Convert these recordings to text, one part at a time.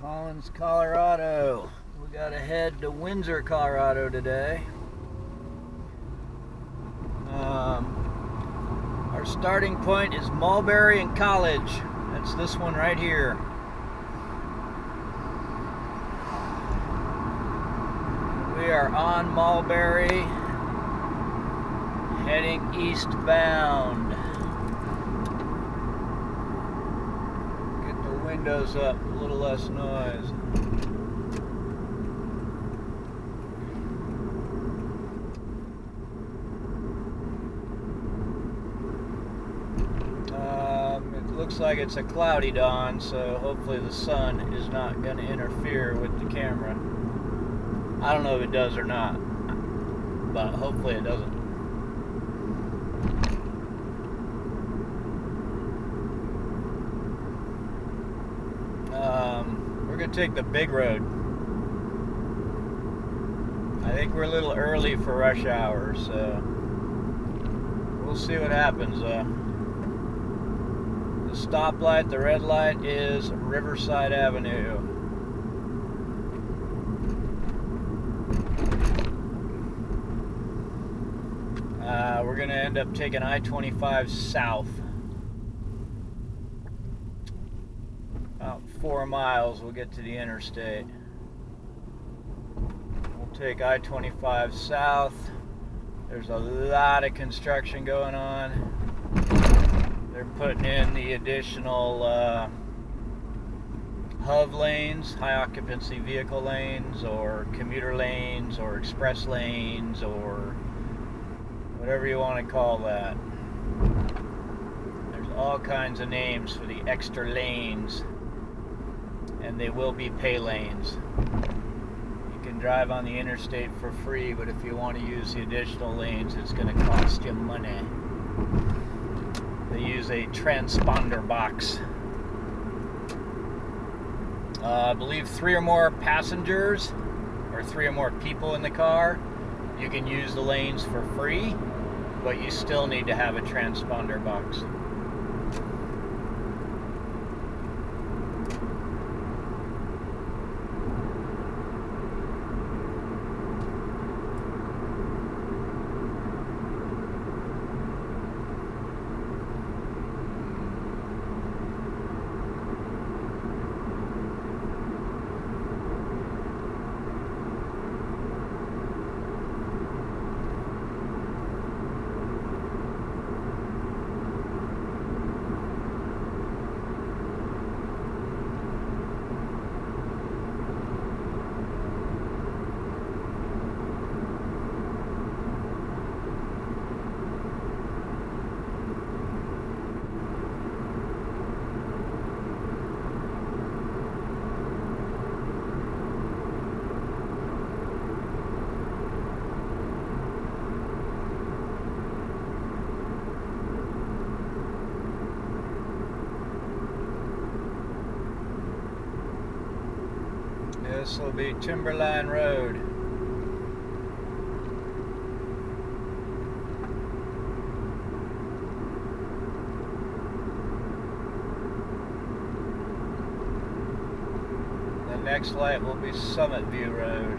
Collins, Colorado. We gotta head to Windsor, Colorado today. Our starting point is Mulberry and College. That's this one right here. We are on Mulberry, heading eastbound. Get the windows up, a little less noise. It looks like it's a cloudy dawn, so hopefully the sun is not going to interfere with the camera. I don't know if it does or not, but hopefully it doesn't. We're going to take the big road. I think we're a little early for rush hour, so we'll see what happens. The stoplight, the red light is Riverside Avenue. We're going to end up taking I-25 south. About 4 miles, we'll get to the interstate. We'll take I-25 south. There's a lot of construction going on. They're putting in the additional HOV lanes, high occupancy vehicle lanes, or commuter lanes, or express lanes, or whatever you want to call that. There's all kinds of names for the extra lanes, and they will be pay lanes. You can drive on the interstate for free, but if you want to use the additional lanes, it's going to cost you money. They use a transponder box. I believe 3 or more passengers, or 3 or more people in the car, you can use the lanes for free, but you still need to have a transponder box. This will be Timberline Road. The next light will be Summit View Road.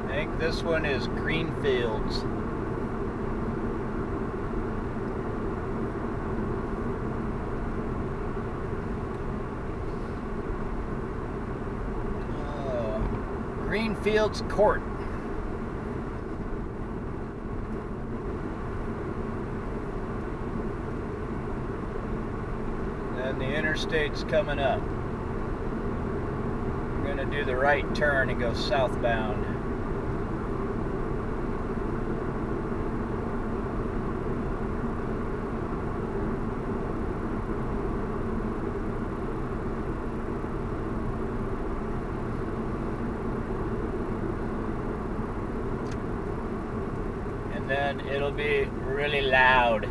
I think this one is Greenfields. Greenfields Court. And the interstate's coming up. We're We're going to do the right turn and go southbound. And then it'll be really loud.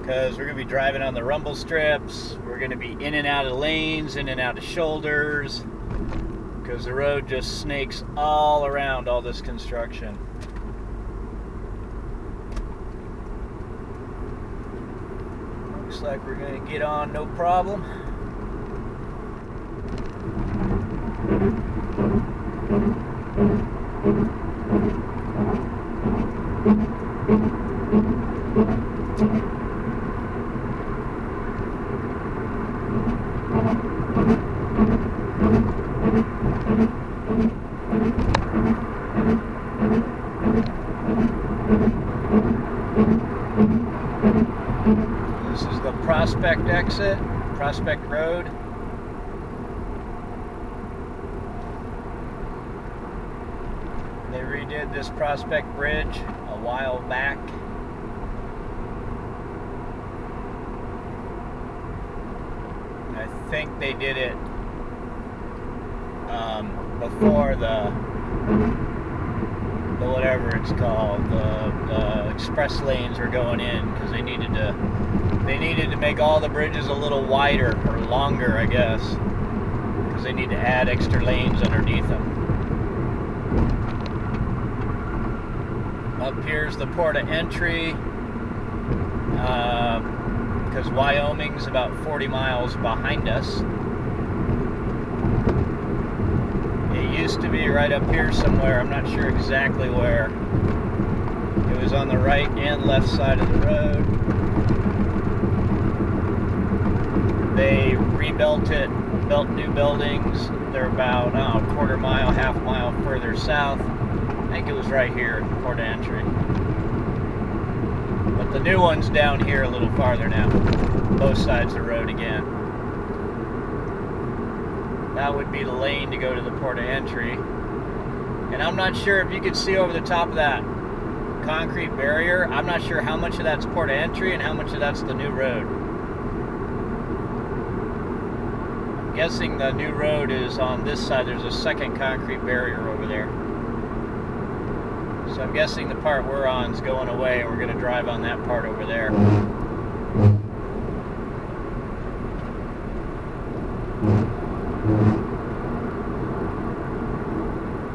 Because we're going to be driving on the rumble strips. We're going to be in and out of lanes, in and out of shoulders, because the road just snakes all around all this construction. Looks like we're going to get on no problem. This is the Prospect exit, Prospect Road. They redid this Prospect Bridge a while back. I think they did it before the whatever it's called, the express lanes were going in, because they needed to make all the bridges a little wider or longer, I guess, because they need to add extra lanes underneath them. Up here's the port of entry, because Wyoming's about 40 miles behind us. It used to be right up here somewhere. I'm not sure exactly where. It was on the right and left side of the road. They rebuilt it, built new buildings. They're about a quarter mile, half mile further south. I think it was right here, port of entry. But the new one's down here a little farther now, both sides of the road again. That would be the lane to go to the port of entry. And I'm not sure if you can see over the top of that concrete barrier. I'm not sure how much of that's port of entry and how much of that's the new road. I'm guessing the new road is on this side. There's a second concrete barrier over there. So I'm guessing the part we're on is going away, and we're going to drive on that part over there.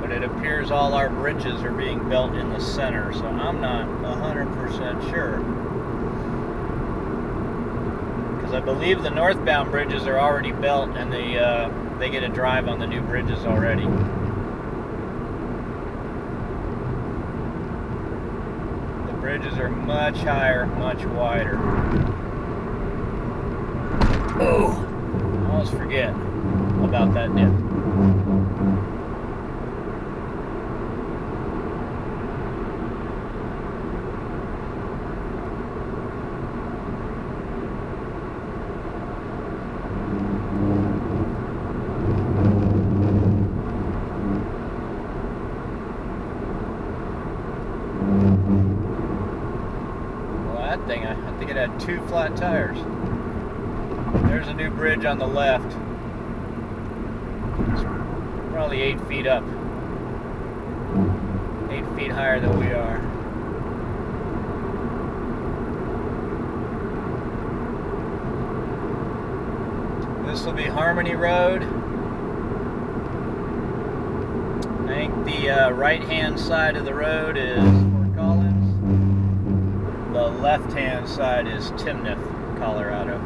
But it appears all our bridges are being built in the center, so I'm not 100% sure. Because I believe the northbound bridges are already built, and they get a drive on the new bridges already. The bridges are much higher, much wider. Oh! I almost forget about that dip. Well, that thing, I think it had 2 flat tires. There's a new bridge on the left. It's probably 8 feet up. 8 feet higher than we are. This will be Harmony Road. I think the right-hand side of the road is Fort Collins. The left-hand side is Timnath, Colorado.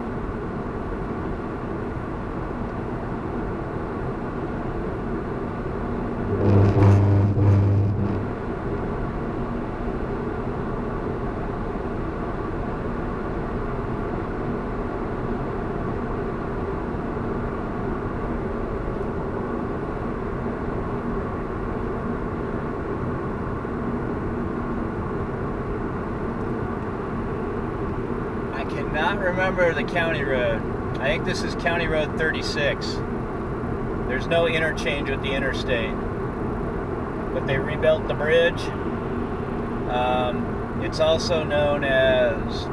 I cannot remember the county road. I think this is County Road 36. There's no interchange with the interstate, but they rebuilt the bridge. It's also known as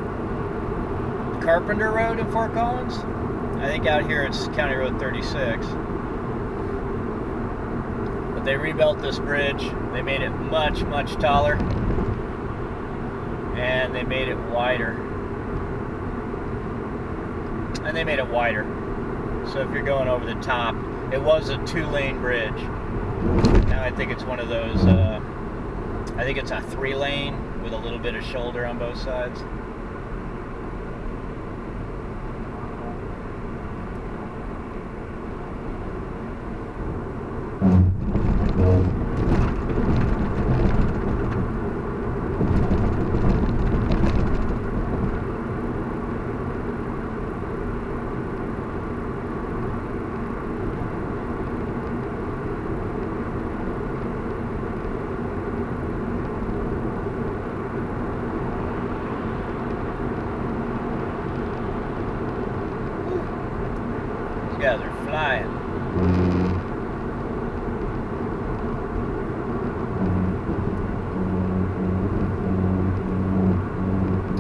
Carpenter Road in Fort Collins. I think out here it's County Road 36. But they rebuilt this bridge. They made it much, much taller. And they made it wider. So if you're going over the top, it was a 2-lane bridge. Now I think it's one of those, I think it's a 3-lane with a little bit of shoulder on both sides. These guys are flying.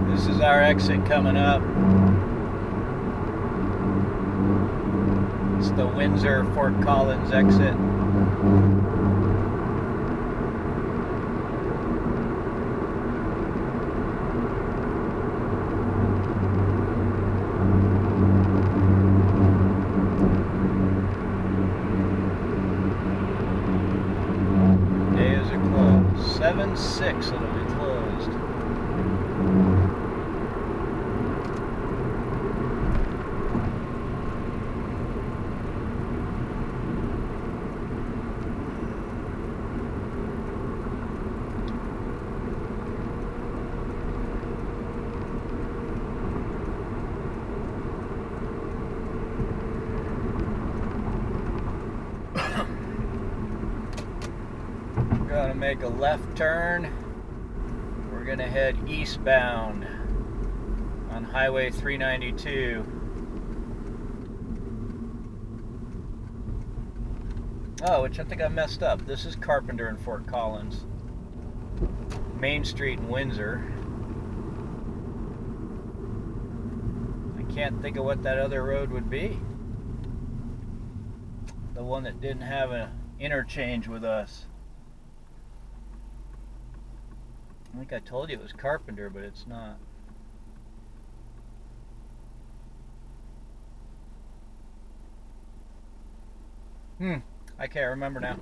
This is our exit coming up. It's the Windsor Fort Collins exit. Days are closed. 7/6 it'll be closed. Gonna make a left turn. We're gonna head eastbound on Highway 392. Oh, which I think I messed up. This is Carpenter in Fort Collins. Main Street in Windsor. I can't think of what that other road would be. The one that didn't have an interchange with us. I think I told you it was Carpenter, but it's not. I can't remember now.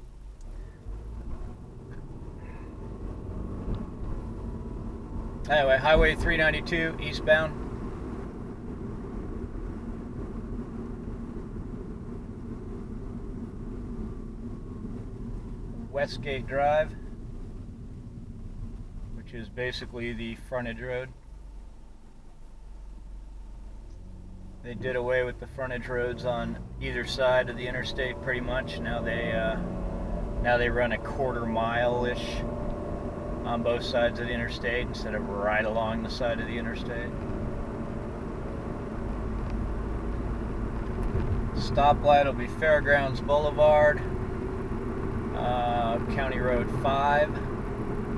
Anyway, Highway 392, eastbound. Westgate Drive, which is basically the frontage road. They did away with the frontage roads on either side of the interstate pretty much. Now they run a 1/4 mile-ish on both sides of the interstate instead of right along the side of the interstate. Stoplight will be Fairgrounds Boulevard, County Road 5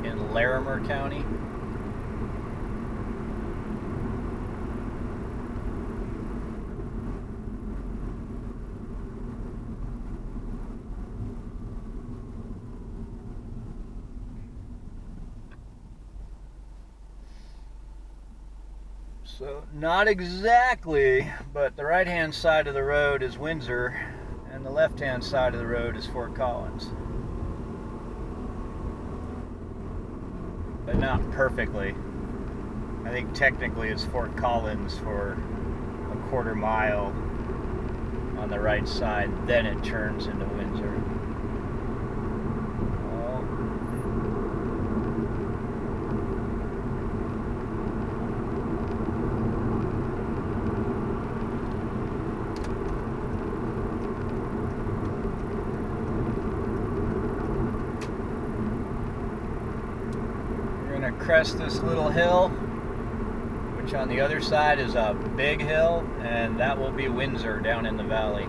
in Larimer County. So not exactly, but the right-hand side of the road is Windsor, and the left-hand side of the road is Fort Collins. But not perfectly. I think technically it's Fort Collins for a 1/4 mile on the right side, then it turns into Windsor. Crest this little hill, which on the other side is a big hill, and that will be Windsor down in the valley.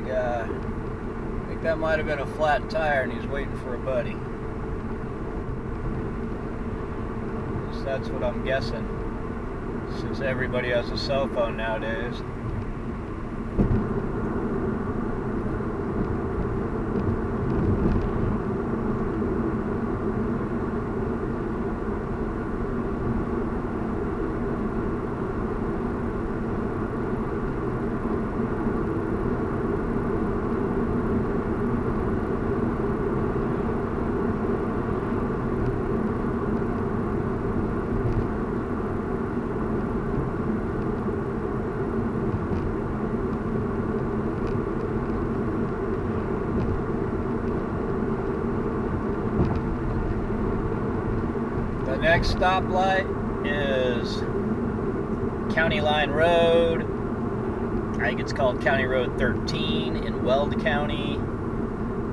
I think that might have been a flat tire and he's waiting for a buddy. So that's what I'm guessing, since everybody has a cell phone nowadays. The next stoplight is County Line Road. I think it's called County Road 13 in Weld County.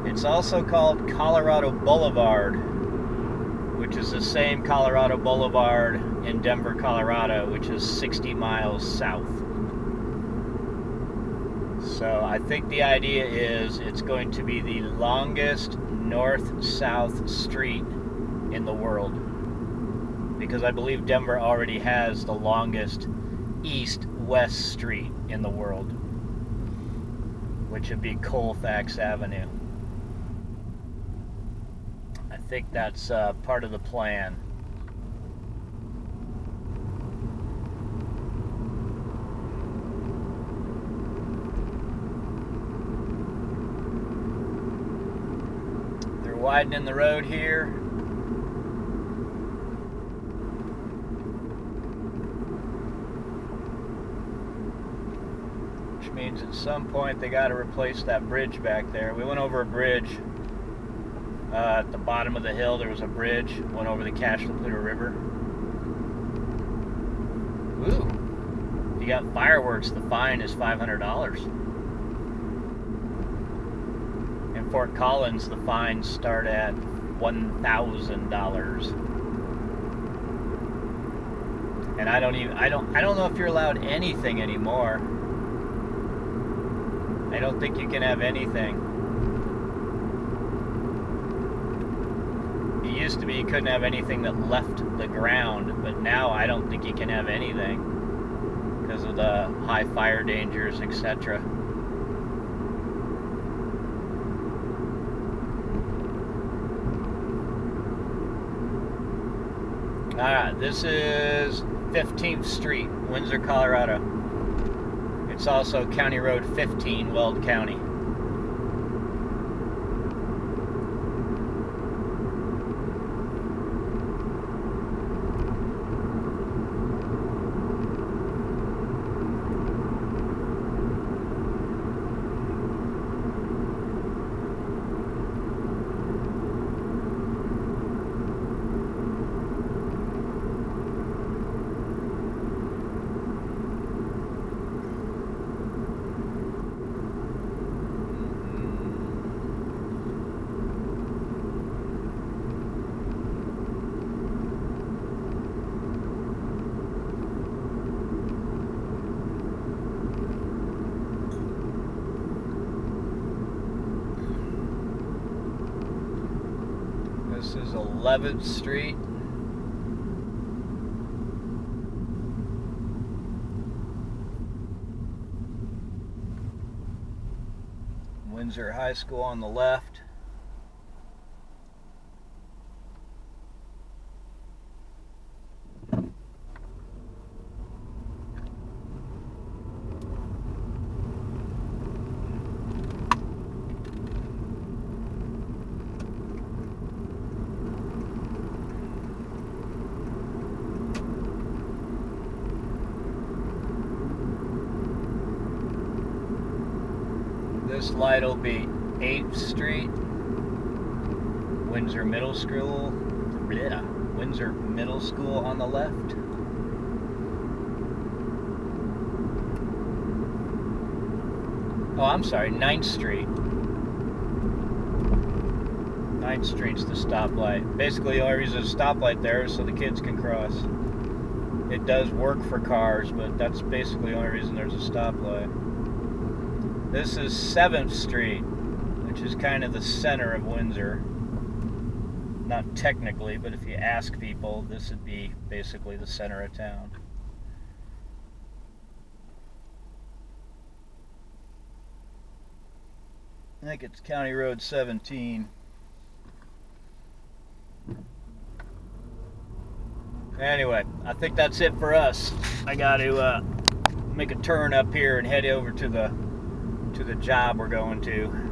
It's also called Colorado Boulevard, which is the same Colorado Boulevard in Denver, Colorado, which is 60 miles south. So I think the idea is it's going to be the longest north-south street in the world, because I believe Denver already has the longest east-west street in the world, which would be Colfax Avenue. I think that's part of the plan. They're widening the road here. Which means at some point they got to replace that bridge back there. We went over a bridge at the bottom of the hill. There was a bridge, went over the Cashel-Pluto River. Ooh, if you got fireworks, the fine is $500. In Fort Collins, the fines start at $1,000. And I don't know if you're allowed anything anymore. I don't think you can have anything. It used to be you couldn't have anything that left the ground, but now I don't think you can have anything because of the high fire dangers, etc. Alright, this is 15th Street, Windsor, Colorado. It's also County Road 15, Weld County. This is 11th Street. Windsor High School on the left. This light will be 8th Street, Windsor Middle School, Windsor Middle School on the left. Oh, I'm sorry, 9th Street. 9th Street's the stoplight. Basically, the only reason there's a stoplight there is so the kids can cross. It does work for cars, but that's basically the only reason there's a stoplight. This is 7th Street, which is kind of the center of Windsor. Not technically, but if you ask people, this would be basically the center of town. I think it's County Road 17. Anyway, I think that's it for us. I got to make a turn up here and head over to the job we're going to.